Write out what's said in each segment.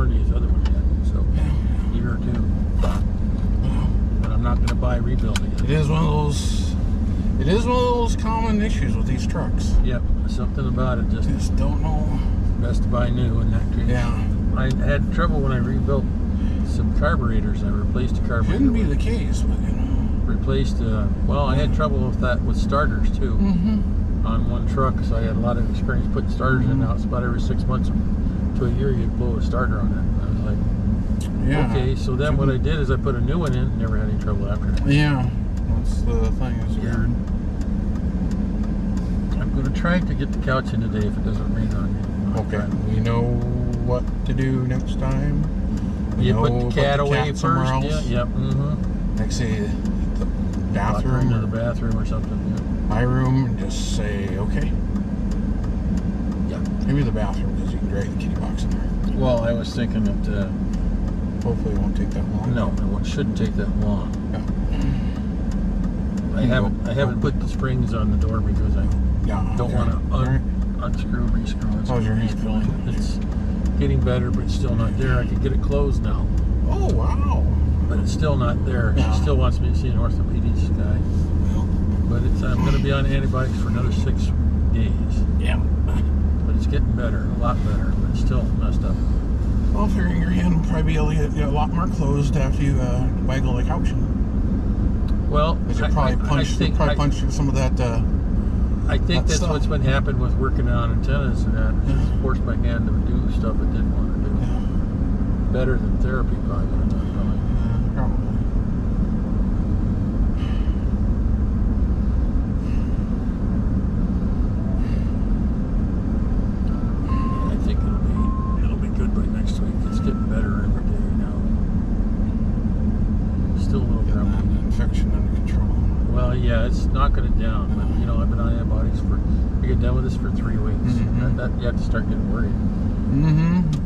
warranty his other one had. So, year or two. But I'm not going to buy rebuilding it. It is one of those common issues with these trucks. Yep, something about it Just don't know. best to buy new in that case. Yeah. I had trouble when I rebuilt some carburetors. I replaced a carburetor. Shouldn't be the case, but you know. Replaced, well, I had trouble with that with starters too. On one truck, so I had a lot of experience putting starters in. Now it's about every 6 months to a year you'd blow a starter on it. I was like, okay, so then what I did is I put a new one in, never had any trouble after that. Yeah, that's the thing, it's weird. I'm going to try to get the couch in today if it doesn't rain on me. Okay, we know what to do next time. You put the cat away first. Else. Yeah, yep. Like say the bathroom or the bathroom or something. Yeah. My room, and just say okay. Yeah. Maybe the bathroom because you can drag the kitty box in there. Well, I was thinking that. Hopefully, it won't take that long. No, it shouldn't take that long. Yeah. I haven't put the springs on the door because I don't want to unscrew, rescrew it. How's your hand feeling? It's getting better, but it's still not there. I can get it closed now. Oh, wow. But it's still not there. Yeah. She still wants me to see an orthopedic guy. But I'm going to be on antibiotics for another 6 days. Yeah. But it's getting better, a lot better, but it's still messed up. Well, figuring your hand will probably be able to get a lot more closed after you waggle the couch. Well, I punched through some of that. I think that's what's been happening with working on antennas and that. It's forced my hand to do stuff it didn't want to do. Yeah. Better than therapy, probably. Probably. Yeah, I think it'll be good by next week. It's getting better every day now. Still a little grumpy. Infection under control. Well, yeah, it's knocking it down. But I've been on antibiotics I get done with this for 3 weeks. That you have to start getting worried.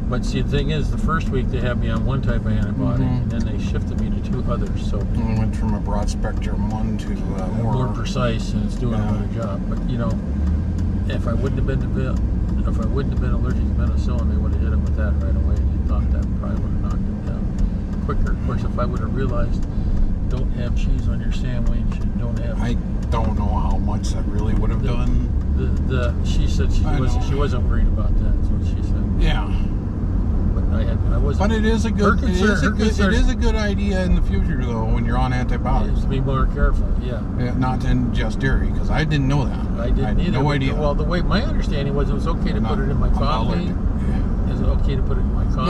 But see, the thing is, the first week they had me on one type of antibiotic, and then they shifted me to 2 others. So I went from a broad spectrum one to more precise, and it's doing a better job. But if I wouldn't have been allergic to penicillin, they would have hit him with that right away. They thought that probably would have knocked him down quicker. Of course, if I would have realized, don't have cheese on your sandwich, don't have. I don't know how much that really would have done. She said she wasn't worried about that. That's what she said. Yeah. But I wasn't. But it is a good. It is a good idea in the future, though, when you're on antibiotics. To be more careful. Yeah. Not to ingest dairy, because I didn't know that. I didn't either. No idea. Well, the way my understanding was, it was okay to put it in my coffee. Yeah. Is it okay to put it in my coffee?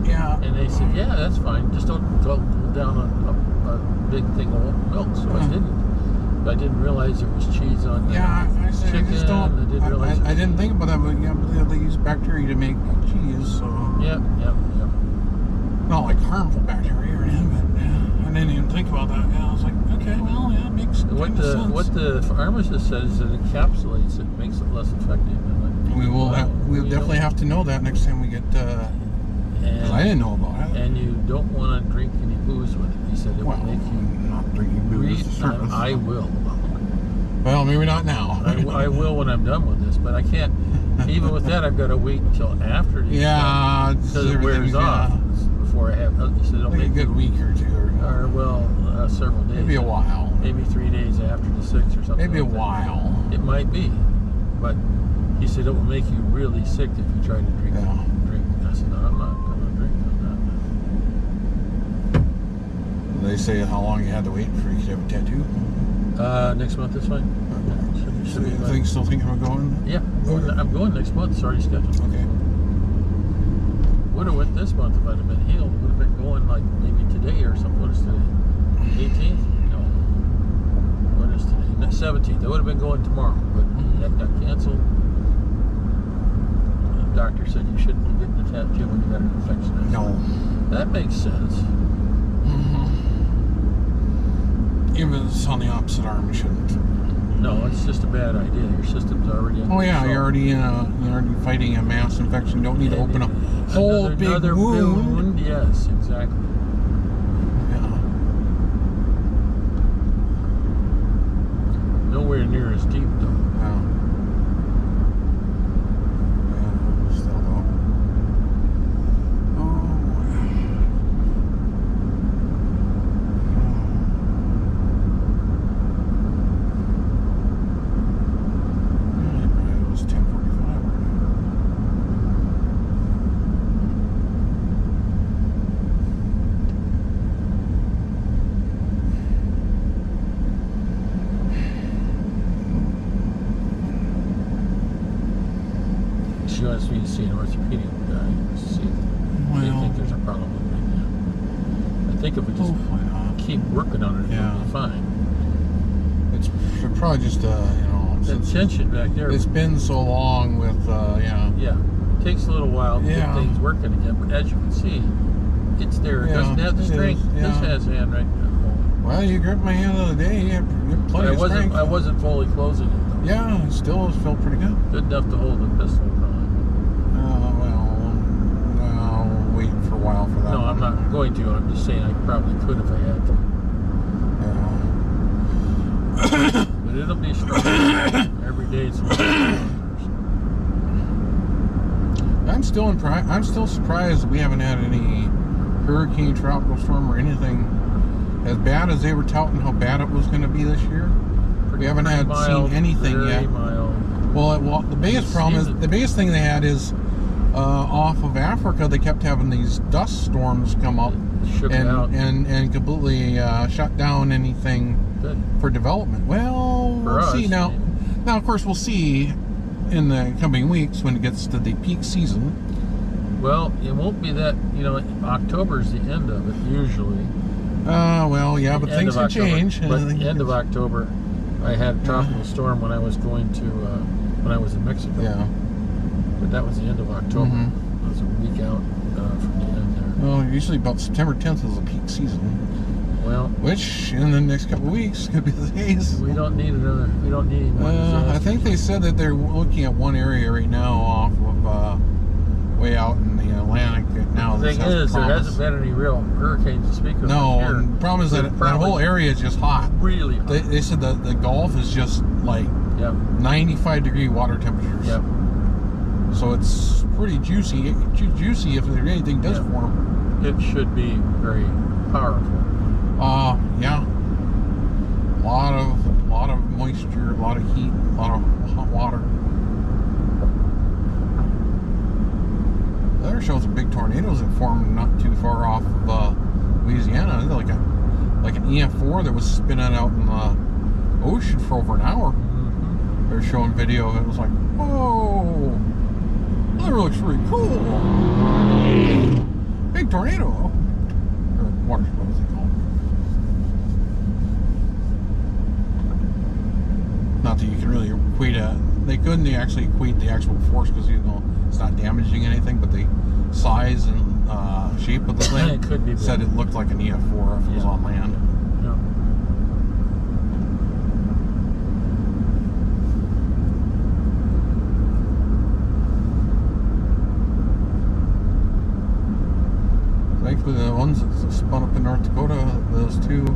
Yeah. And they said, yeah, that's fine. Just don't go down a big thing of milk. So I didn't. I didn't realize there was cheese on the chicken. I didn't think about that, but they use bacteria to make cheese, so. Yep. Not like harmful bacteria or anything, but I didn't even think about that. I was like, okay, well, it makes sense. What the pharmacist says is that it encapsulates it, makes it less effective. We'll definitely have to know that next time we get, because I didn't know about it. And you don't want to drink any booze with it. He said it will make you not drinking booze. I will. Well, maybe not now. I will when I'm done with this, but I can't. Even with that, I've got to wait until after. Because it wears off before I have. He said it'll make a good week or 2, or several days. Maybe a while. Maybe 3 days after the 6th or something. Maybe a while. It might be, but he said it will make you really sick if you try to drink. I said, no, I'm not going to drink on that. They say how long you had to wait before you could have a tattoo? Next month is fine. Still thinking about going? Yeah, I'm going next month. It's already scheduled. Okay. Would have went this month if I'd have been healed. Would have been going like maybe today or something. What is today? 18th? No. What is today? 17th. I would have been going tomorrow, but that got canceled. The doctor said you shouldn't be getting the tattoo when you got an infection. No. That makes sense. Even if it's on the opposite arm, you shouldn't. No, it's just a bad idea. Your system's already in you're already fighting a mass infection. You don't need to open a whole big wound. Yes, exactly. Yeah. Nowhere near as deep, though. Yeah. Still though. wants me to see an orthopedic guy to see if they think there's a problem with me. I think if we just keep working on it, it'll be fine. It's probably just the tension back there. It's been so long with Yeah, it takes a little while to get things working again, but as you can see, it's there. It doesn't have the strength. This has hand right now. Well, you gripped my hand the other day. You had plenty of strength. I wasn't fully closing it though. Yeah, it still felt pretty good. Good enough to hold the pistol probably. I'll wait for a while for that. No, I'm not going to. I'm just saying I probably could if I had to. But it'll be strong. Every day it's I'm still surprised we haven't had any hurricane, tropical storm, or anything as bad as they were touting how bad it was going to be this year. We haven't seen anything yet. Mild. Well, the biggest problem is the biggest thing they had is off of Africa. They kept having these dust storms come up and completely shut down anything for development. Well, we'll see now. Now, of course, we'll see in the coming weeks when it gets to the peak season. Well, it won't be that. October's the end of it usually. Well, yeah, but things can change. But the end of October, I had a tropical storm when I was going to when I was in Mexico. Yeah. But that was the end of October. It was a week out from the end there. Well, usually about September 10th is the peak season. Well, which in the next couple of weeks could be the case. We don't need another. We don't need one disaster. I think they said that they're looking at one area right now off of way out in the Atlantic now. The thing is, there hasn't been any real hurricanes to speak of. No, and the problem is that whole area is just hot. Really hot. They said that the Gulf is just like 95-degree water temperatures. Yep. So it's pretty juicy. Juicy if anything does form. It should be very powerful. Yeah. A lot of moisture, a lot of heat, a lot of hot water. The other shows some big tornadoes that formed not too far off of Louisiana. Like an EF4 that was spinning out in the ocean for over an hour. They're showing video of it. It was like, whoa, that looks really cool. Big tornado. Or water spout, as they call it. Not that you can really equate they couldn't actually equate the actual force because it's not damaging anything, but the size and shape of the thing it could be said it looked like an EF4 if it was on land. Thankfully, the ones that spun up in North Dakota, those two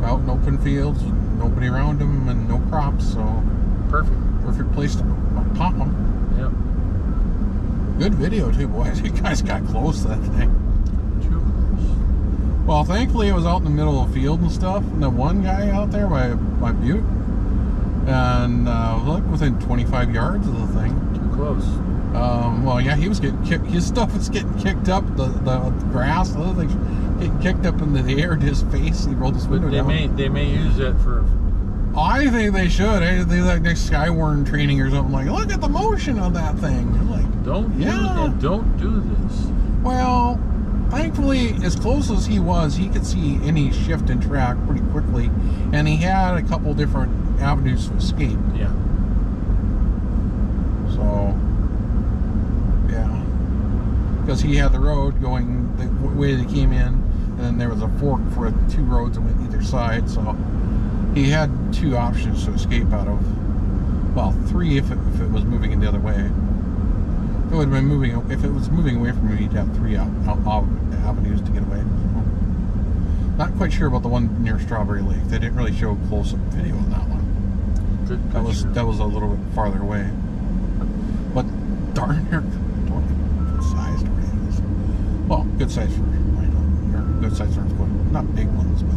out in open fields, nobody around them, and no crops, so perfect place to pop them. Yep. Good video too, boys. You guys got close to that thing. Too close. Well, thankfully, it was out in the middle of the field and stuff. And the one guy out there by Butte, and like within 25 yards of the thing. Too close. Well, yeah, he was getting kicked. His stuff was getting kicked up. The grass, the other things getting kicked up into the air to his face. He rolled his window down. They may use that for. I think they should. They like next Skywarn training or something. Like, look at the motion of that thing. I'm like, don't do this. Well, thankfully, as close as he was, he could see any shift in track pretty quickly, and he had a couple different avenues to escape. Yeah. So. Because he had the road going the way they came in, and then there was a fork for 2 roads that went either side, so he had 2 options to escape out of. Well, 3 if it was moving in the other way. If it was moving away from him, he'd have 3 avenues to get away. So, not quite sure about the one near Strawberry Lake. They didn't really show close-up video on that one. That was a little bit farther away. But darn near. Sized tornadoes. Well, good size for good size for not big ones, but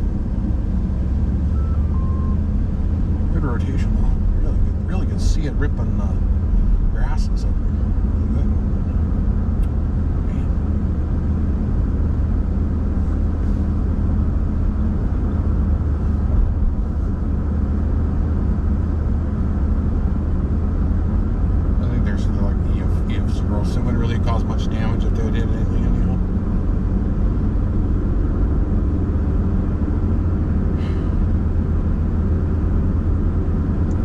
good rotation. Really good. See it ripping the grasses up. Really good. I think there's like EF0 house. It wouldn't really cause much damage if they would hit anything anyhow.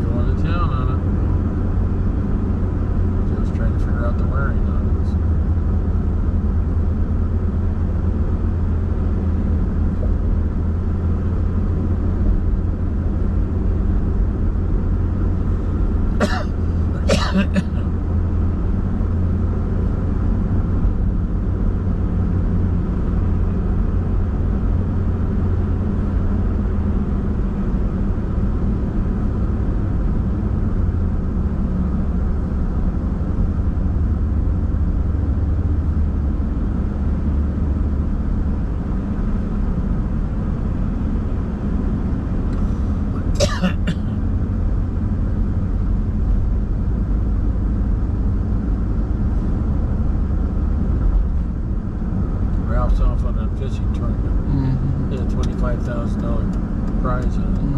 Going to town on it. Just trying to figure out the wiring on it. Ralph's off on a fishing tournament. Mm-hmm. He had a $25,000 prize in it.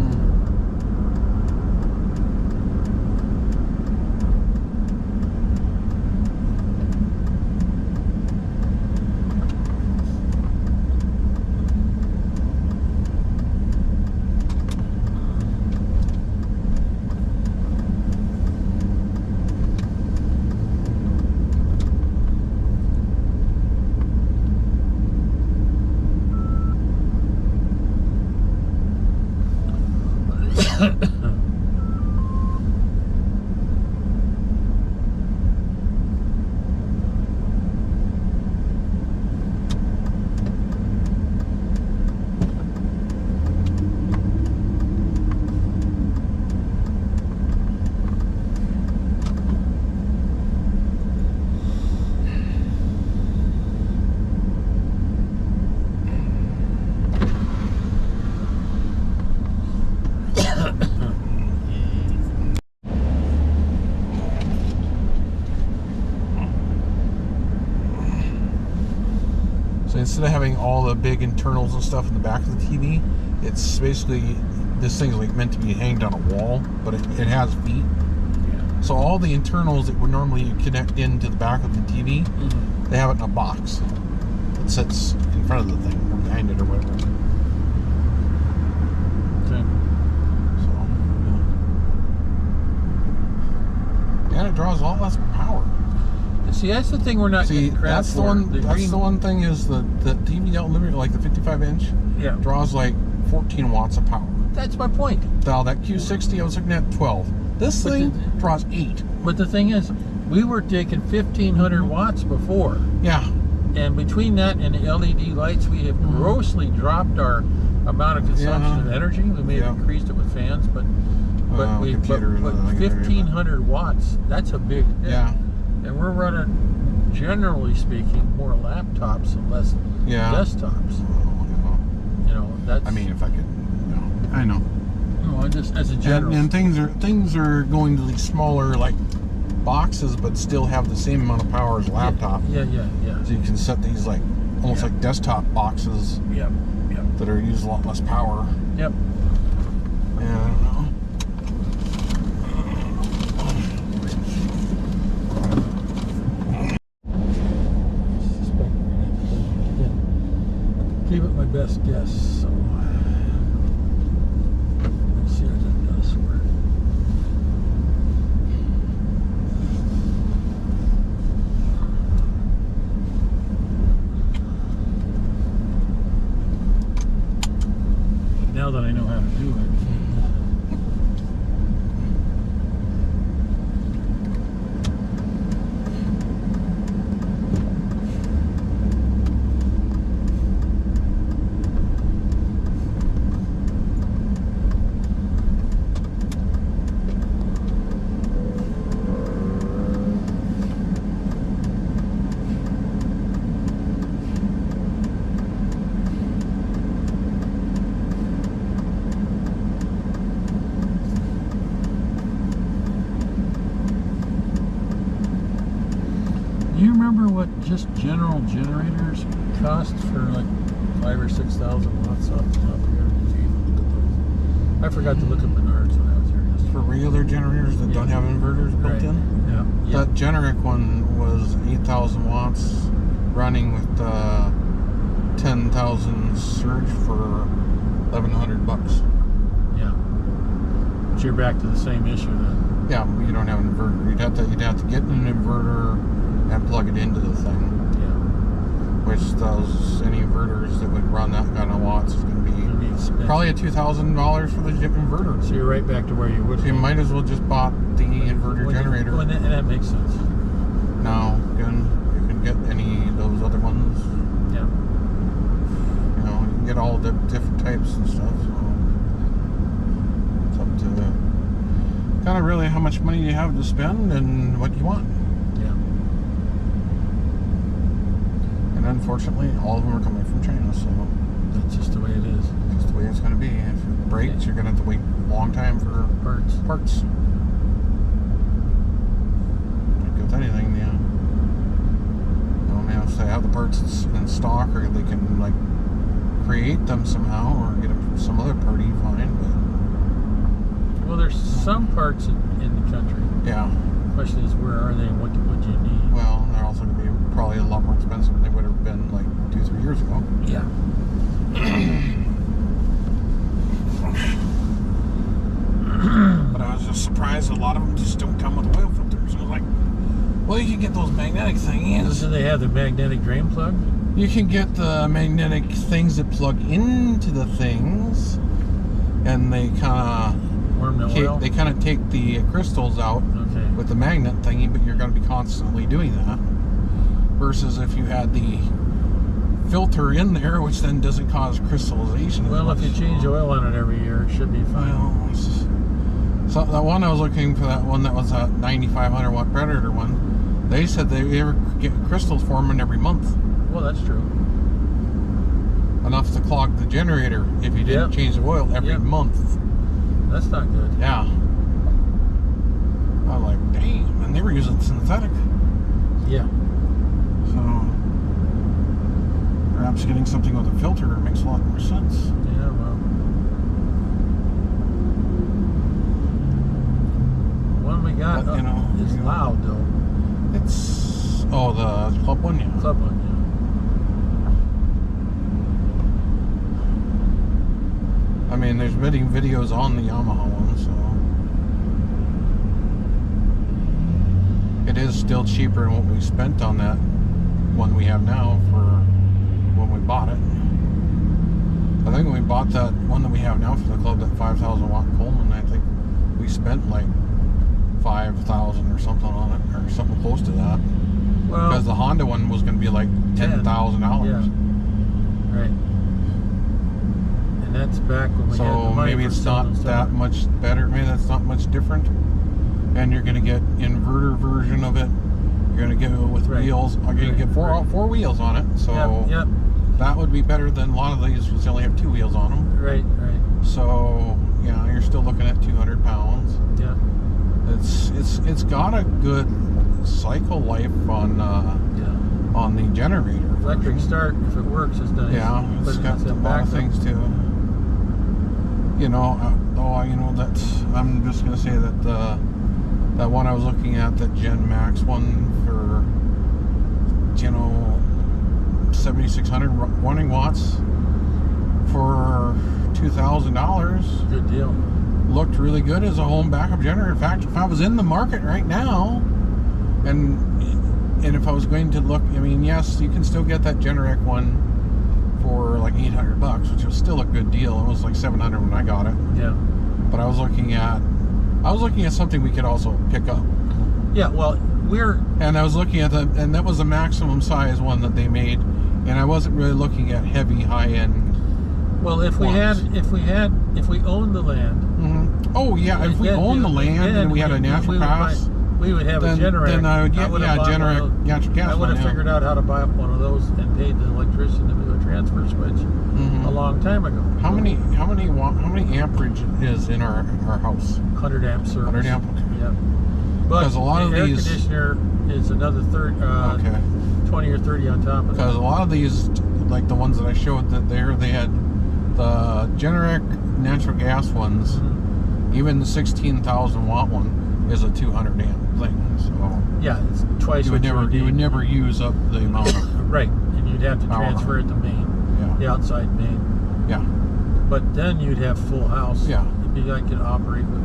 So instead of having all the big internals and stuff in the back of the TV, it's basically, this thing's like meant to be hanged on a wall, but it has feet. Yeah. So all the internals that would normally connect into the back of the TV, they have it in a box that sits in front of the thing, or behind it, or whatever. Okay. So, yeah, it draws a lot less power. See, that's the thing we're not getting crap that's the for. one. That's green- the one thing is the TV out limited, like the 55-inch, Yeah. draws like 14 watts of power. That's my point. Now that Q60, I was looking at 12. This But thing draws 8. But the thing is, we were taking 1,500 watts before. Yeah. And between that and the LED lights, we have grossly dropped our amount of consumption of energy. We may have increased it with fans, but computers, but 1,500 watts, that's a big hit. Yeah. And we're running, generally speaking, more laptops and less desktops. You know, that's. I mean, if I could, I know. No, just as a general. And things are going to these smaller like boxes, but still have the same amount of power as a laptop. Yeah. So you can set these like almost like desktop boxes. Yep. That are use a lot less power. Yep. Yeah, I don't know. Gave it my best guess, so let's see if that does work. Now that I know how to do it. Do you remember what just general generators cost for like 5,000 or 6,000 watts off the top here? Did you even look at those? I forgot to look at Menards when I was here yesterday. For regular generators that don't have inverters built in. Yeah. That generic one was $8,000 5,000 watts running with 10,000 surge for $1,100. Yeah. But you're back to the same issue then. Yeah, you don't have an inverter. You'd have to get an inverter and plug it into the thing. Yeah. Which those any inverters that would run that kind of watts is going to be expensive. probably a $2,000 for the inverter. So you're right back to where you would. So you might as well just bought the inverter generator. And that makes sense. Now, again, you can get any of those other ones. Yeah. You know, you can get all the different types and stuff. So it's up to kind of really how much money you have to spend and what you want. Yeah. And unfortunately, all of them are coming from China, so That's just the way it is. that's the way it's going to be. If it breaks, you're going to have to wait a long time for parts. Like with anything, yeah. You know, I mean, if they have the parts in stock, or they can like create them somehow, or get them from some other party, fine. But Well, there's some parts in the country. yeah, The question is, where are they and what do you need? well, they're also going to be probably a lot more expensive than they would have been like 2-3 years ago. Yeah. But I was just surprised a lot of them just don't come with oil filters. I was like, well, you can get those magnetic things. Do they have the magnetic drain plug? You can get the magnetic things that plug into the things, and they kind Warm the oil? of take the crystals out Okay. with the magnet thingy, but you're going to be constantly doing that. Versus if you had the filter in there, which then doesn't cause crystallization. Well, if you change oil on it every year, it should be fine. Well, so that one I was looking for, that one that was a 9,500 watt Predator one, they said they ever get crystals forming every month. Well, that's true. Enough to clog the generator if you didn't change the oil every month. That's not good. Yeah. I was like, damn, and they were using synthetic. Yeah. So perhaps getting something with a filter makes a lot more sense. Yeah, well. One we got But, you know, is loud, though. It's, oh, the club one, yeah. Club one, I mean, there's videos on the Yamaha one, so it is still cheaper than what we spent on that one we have now for when we bought it. I think when we bought that one that we have now for the club, that 5,000 watt Coleman, I think we spent like 5,000 or something on it, or something close to that. Well, because the Honda one was going to be like $10,000. Yeah. Right. And that's back when we had the So money maybe for it's not that much better. Maybe that's not much different. And you're going to get inverter version of it. You're going to get it with wheels. You're going to get four wheels on it. So Yep. that would be better than a lot of these, which only have 2 wheels on them. Right. So yeah, you're still looking at 200 pounds. Yeah. It's got a good cycle life on the generator. Electric start, if it works, is nice. Yeah, it's got a lot of things too. You know, I'm just gonna say that that one I was looking at, that Gen Max one for 7,600 running watts for $2,000. Good deal. Looked really good as a home backup generator. In fact, if I was in the market right now, and if I was going to look, I mean, yes, you can still get that Generac one for like $800, which was still a good deal. It was like $700 when I got it. Yeah. But I was looking at something we could also pick up. Yeah. Well, and I was looking at and that was the maximum size one that they made, and I wasn't really looking at heavy, high end. Well, if we owned the land. Mm-hmm. Oh yeah, if we owned the land and we had a natural pass, we would have a Generac. Then I would get Generac natural gas. I would have figured out how to buy one of those and paid the electrician to do a transfer switch a long time ago. How many amperage is in our house? 100 amp service. 100 amp. Yeah. But because a lot of air these conditioner is another 20 or 30 on top of that. Because a lot of these, like the ones that I showed, they had the Generac natural gas ones, even the 16,000 watt one. is a 200 amp thing. So yeah, it's twice. you would never use up the amount of right, and you'd have to transfer it to main, the outside main. Yeah. But then you'd have full house. Yeah. It'd be like you could operate with,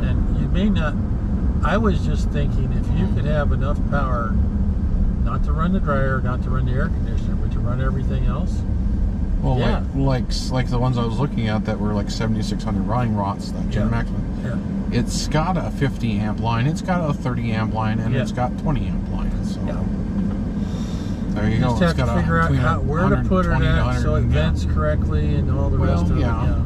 and you may not. I was just thinking if you could have enough power, not to run the dryer, not to run the air conditioner, but to run everything else. Well, like the ones I was looking at that were like 7600 Rhine watts, that Gen Max one. Yeah. It's got a 50 amp line, it's got a 30 amp line, and it's got 20 amp line. So there you go. Just have to figure out where to put it at so it vents correctly and all the rest of it. Yeah.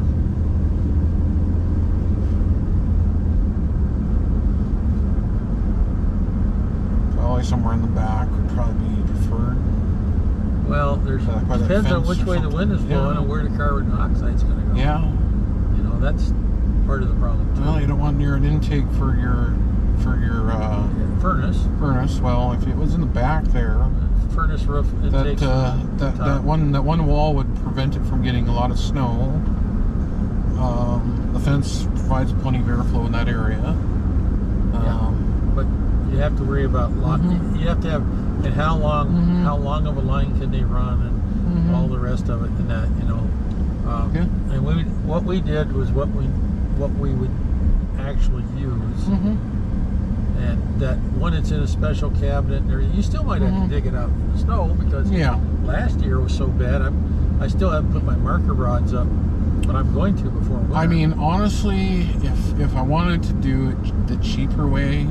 Probably somewhere in the back would probably be preferred. Well, depends on which way the wind is blowing and where the carbon dioxide's going to go. Yeah. You know, that's part of the problem too. Well, you don't want near an intake for your furnace. Well, if it was in the back there, furnace roof intake. That one wall would prevent it from getting a lot of snow. The fence provides plenty of airflow in that area. But you have to worry about you have to have, and how long of a line can they run, and all the rest of it, and that, you know. And what we did was what we would actually use, and that when it's in a special cabinet and everything, you still might have to dig it out from the snow, because last year was so bad. I still haven't put my marker rods up, but I'm going to before winter. I mean, honestly, if I wanted to do it the cheaper way,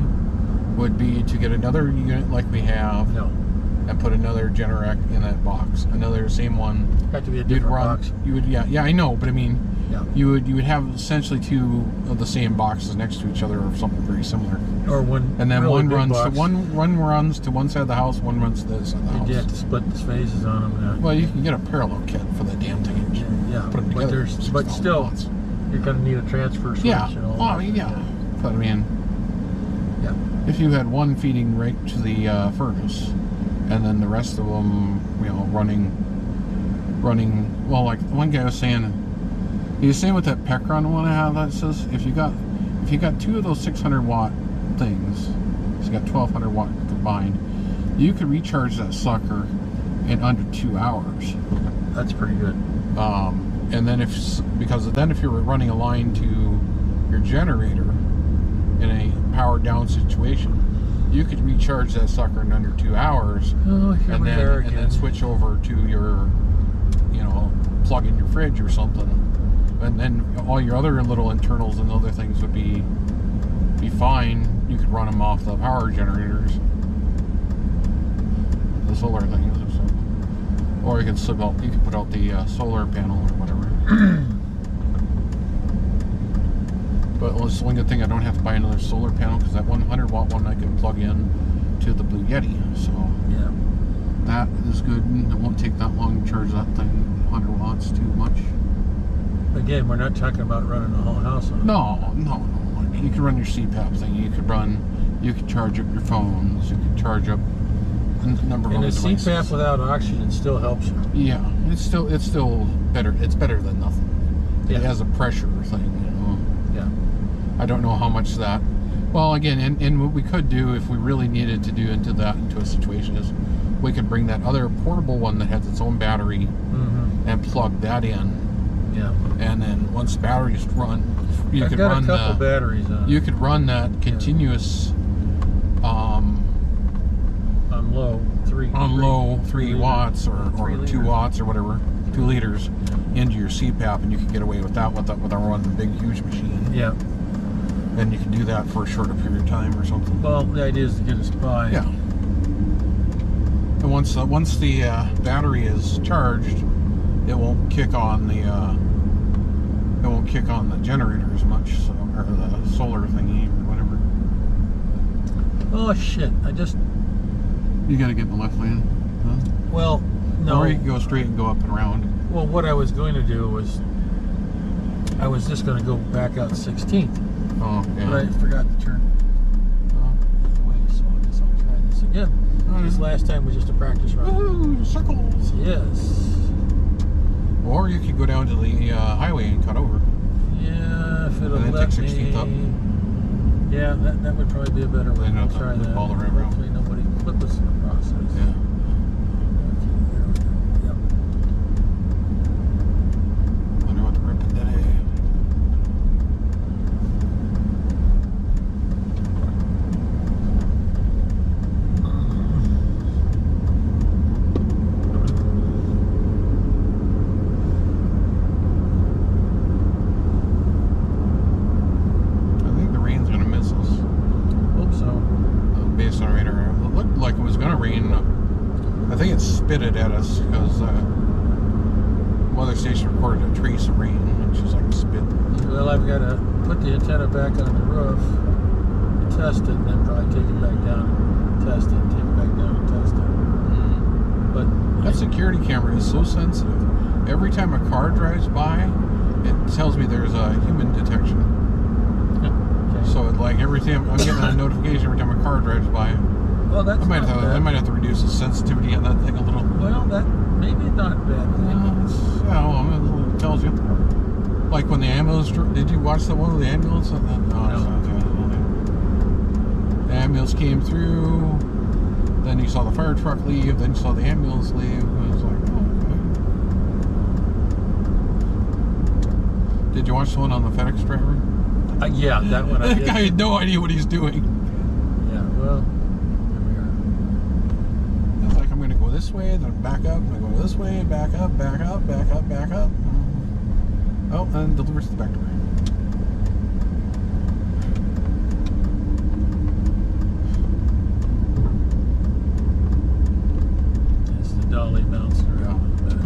would be to get another unit like we have, and put another Generac in that box, another same one. Have to be a different box. You would, I know, but I mean, you would have essentially two of the same boxes next to each other, or something very similar. Or one, and then really one runs to one runs to one side of the house, one runs to the other side of the house. You have to split the spaces on them. Well, you can get a parallel kit for the damn thing. Put them together. But still, you're going to need a transfer switch. And all that. But I mean, if you had one feeding right to the furnace, and then the rest of them, you know, running. Well, like one guy was saying, he was saying with that Pecron one I have, that says if you got two of those 600 watt things, so you got 1200 watt combined, you could recharge that sucker in under 2 hours. That's pretty good. And then if you were running a line to your generator in a powered down situation, you could recharge that sucker in under 2 hours, and then switch over to your, you know, plug in your fridge or something, and then all your other little internals and other things would be fine. You could run them off the power generators, the solar things, or you can put out the solar panel or whatever. But it's the one good thing, I don't have to buy another solar panel, because that 100 watt one I can plug in to the Blue Yeti. So that is good. It won't take that long to charge that thing. 100 watts too much. Again, we're not talking about running the whole house on it. No. You could run your CPAP thing. You could charge up your phones. You could charge up a number of other devices. And the CPAP without oxygen still helps you. Yeah, it's still better. It's better than nothing. It has a pressure thing, you know. Yeah. I don't know how much that. Well, again, and what we could do if we really needed to do into a situation is we could bring that other portable one that has its own battery and plug that in. Yeah. And then once the batteries run, you could run a couple batteries on. You could run that continuous on low 3 watts or 2 watts or whatever, 2 liters into your CPAP, and you can get away with that with our one big huge machine. Yeah. And you can do that for a shorter period of time or something. Well, the idea is to get us by. Yeah. And once the battery is charged, it won't kick on the generator as much, or the solar thingy or whatever. Oh shit! You got to get in the left lane. Huh? Well, no. Or you can go straight and go up and around. Well, what I was going to do was, I was just going to go back out 16th. Oh, yeah. But I forgot to turn the way, so I guess I'll try this again. This last time was just a practice run. Woohoo! Circles! Yes. Or you could go down to the highway and cut over. Yeah, if it'll and then let take 16th me. up. Yeah, that would probably be a better way. Then We'll have to try loop that. all the way around. Hopefully nobody flip us in the process. Yeah. Yep. Wonder what the rip of that is. I think the rain's gonna miss us. Hope so. Based on radar, it looked like it was gonna rain. I think it spitted at us because weather station recorded a trace of rain, which is like spit. Well, I've got to put the antenna back on the roof, test it, and then probably take it back down and test it, take it back down and test it. But That security camera is so sensitive. Every time a car drives by, it tells me there's a human detection. okay. So it, like every time I'm getting a notification every time a car drives by. Well, that's I might not bad. I might have to reduce the sensitivity on that thing a little. Well, that maybe not bad. It tells you. Like when the ambulance. Did you watch the one with the ambulance? No. The ambulance came through. Then you saw the fire truck leave. Then you saw the ambulance leave. And it was like, oh, okay. Did you watch the one on the FedEx driver? Yeah, that one I That did. guy had no idea what he's doing. Yeah, well, here we are. It's like I'm going to go this way, then back up. I go this way, back up, back up, back up, back up. Oh, and delivers to the back door. It's the dolly bouncing around in the back.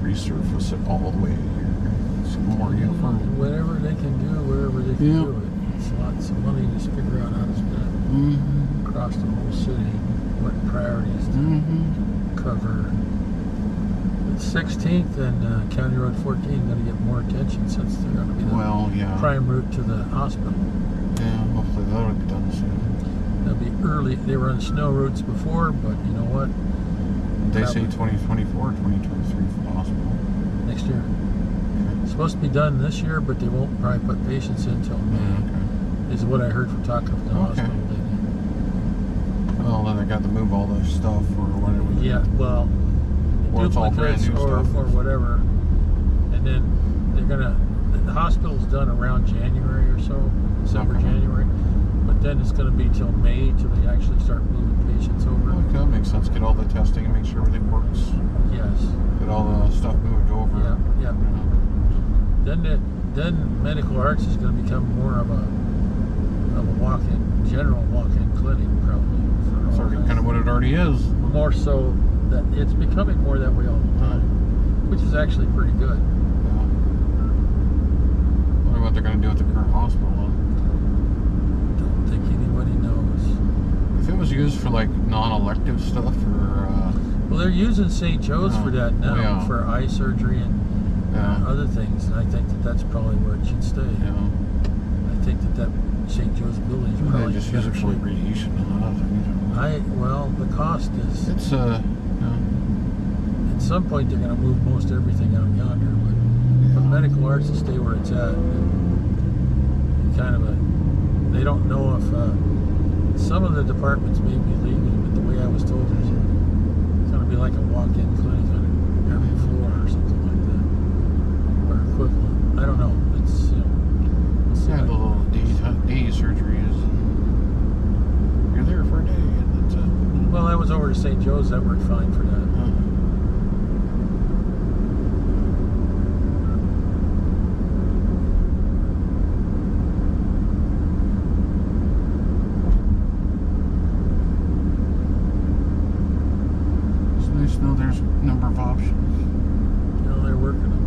Resurface it all the way here. Some more uniform. Whatever they can do, wherever they can Yeah. do it. It's lots of money to figure out how to spend across the whole city. What priorities to cover. The 16th and County Road 14 going to get more attention since they're going to be the prime route to the hospital. Yeah, hopefully that'll be done soon. They'll be early. They were on snow routes before, but you know what? They say 2024, 2023 for the hospital. Next year. It's supposed to be done this year, but they won't probably put patients in until May. Is what I heard from talking to the hospital lady. Well, then they got to move all their stuff or whatever. Yeah, well, or it's all brand new or stuff. or whatever, and then they're gonna. The hospital's done around January or so, December, January. But then it's going to be till May till they actually start moving patients over. Okay, that makes sense. Get all the testing and make sure everything works. Yes. Get all the stuff moved over. Yeah. Then medical arts is going to become more of a walk-in, general walk-in clinic probably. It's already kind of what it already is. More so that it's becoming more that way all the time, which is actually pretty good. Yeah. Wonder what they're going to do with the current hospital. Don't think anybody knows. If it was used for like non-elective stuff or well, they're using St. Joe's for that now, for eye surgery and other things, and I think that's probably where it should stay. Yeah. I think that St. Joe's building is probably they just use it for like radiation and other things. Well, the cost is. It's At some point, they're going to move most everything out yonder, but medical arts will stay where it's at. And kind of they don't know if some of the departments may be leaving, but the way I was told, it's going to be like a walk-in clinic on every floor or something. equivalent. I don't know. It's, you know, we'll see. Yeah, the little day surgeries. You're there for a day, and that's it. Well, I was over to St. Joe's. That worked fine for that. It's nice to know there's a number of options. You know, they're working them.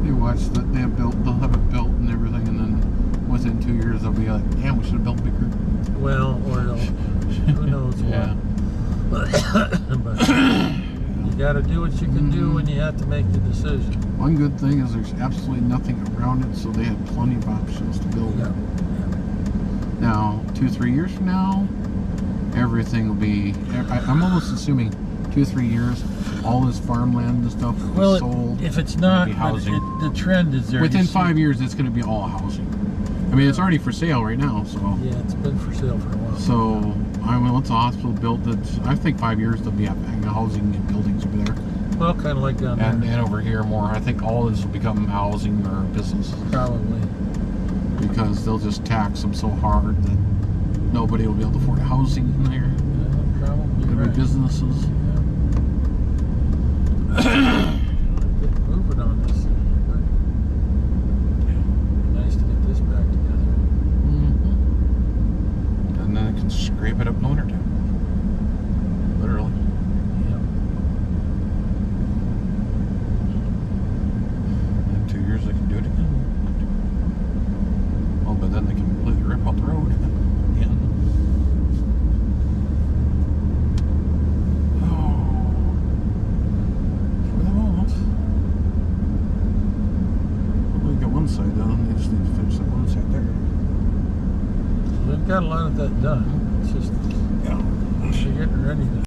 Yeah. You watch that they'll have it built and everything, and then within 2 years they'll be like, damn, we should have built bigger. Well, or they'll, who knows Yeah. what. But you got to do what you can do when you have to make the decision. One good thing is there's absolutely nothing around it, so they have plenty of options to build. Yeah. Now, 2-3 years from now, everything will be. I'm almost assuming 2-3 years, all this farmland and stuff will be Well, sold. if it's not, be but housing. the trend is there. Within You see- 5 years, it's going to be all housing. I mean, it's already for sale right now, so. Yeah, it's been for sale for a while. So, I mean, once the hospital built it, I think 5 years they'll be having housing and buildings over there. Well, kind of like down And there. over here more. I think all this will become housing or businesses. Probably. Because they'll just tax them so hard that nobody will be able to afford housing in there. Yeah, probably It'll right. be businesses. Yeah. Get moving on this. Nice to get this back together. And then it can scrape it up in the wintertime. Literally. Yeah. In 2 years they can do it again. Well, but then they can completely rip out the road. Yeah. Oh. For the moment. We got one side done, they just need to finish that one side there. We've got a lot of that done. It's just, Yeah. they're getting ready to